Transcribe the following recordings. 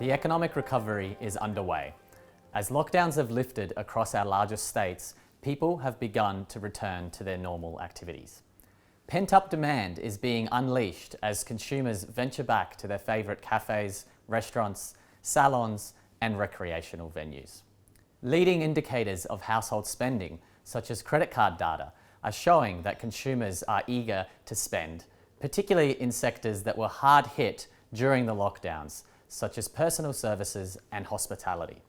The economic recovery is underway. As lockdowns have lifted across our largest states, people have begun to return to their normal activities. Pent-up demand is being unleashed as consumers venture back to their favourite cafes, restaurants, salons and recreational venues. Leading indicators of household spending, such as credit card data, are showing that consumers are eager to spend, particularly in sectors that were hard hit during the lockdowns, such as personal services and hospitality.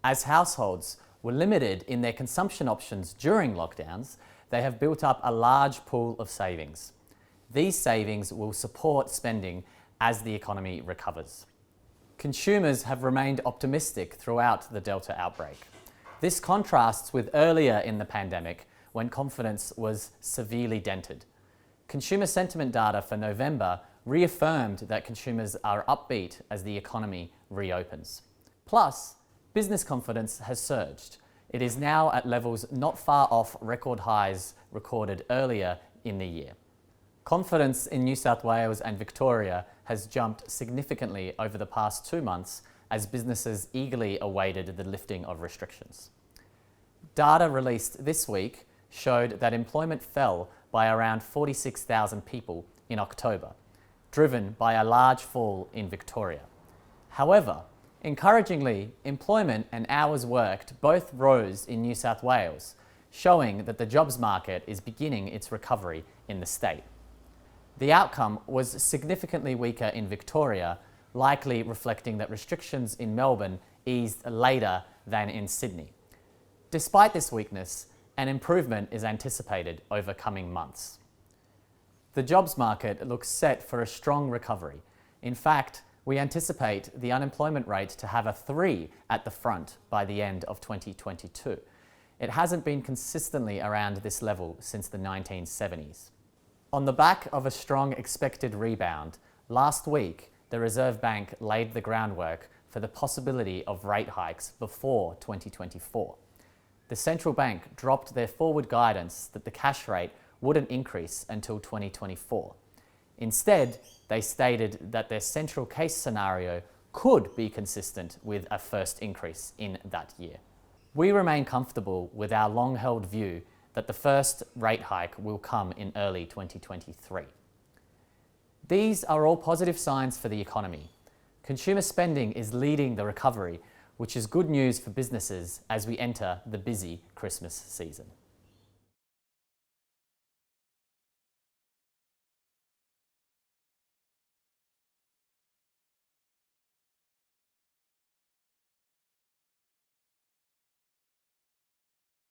As households were limited in their consumption options during lockdowns, they have built up a large pool of savings. These savings will support spending as the economy recovers. Consumers have remained optimistic throughout the Delta outbreak. This contrasts with earlier in the pandemic when confidence was severely dented. Consumer sentiment data for November reaffirmed that consumers are upbeat as the economy reopens. Plus, business confidence has surged. It is now at levels not far off record highs recorded earlier in the year. Confidence in New South Wales and Victoria has jumped significantly over the past 2 months as businesses eagerly awaited the lifting of restrictions. Data released this week showed that employment fell by around 46,000 people in October, driven by a large fall in Victoria. However, encouragingly, employment and hours worked both rose in New South Wales, showing that the jobs market is beginning its recovery in the state. The outcome was significantly weaker in Victoria, likely reflecting that restrictions in Melbourne eased later than in Sydney. Despite this weakness, an improvement is anticipated over coming months. The jobs market looks set for a strong recovery. In fact, we anticipate the unemployment rate to have a 3 at the front by the end of 2022. It hasn't been consistently around this level since the 1970s. On the back of a strong expected rebound, last week the Reserve Bank laid the groundwork for the possibility of rate hikes before 2024. The central bank dropped their forward guidance that the cash rate wouldn't increase until 2024. Instead, they stated that their central case scenario could be consistent with a first increase in that year. We remain comfortable with our long-held view that the first rate hike will come in early 2023. These are all positive signs for the economy. Consumer spending is leading the recovery, which is good news for businesses as we enter the busy Christmas season.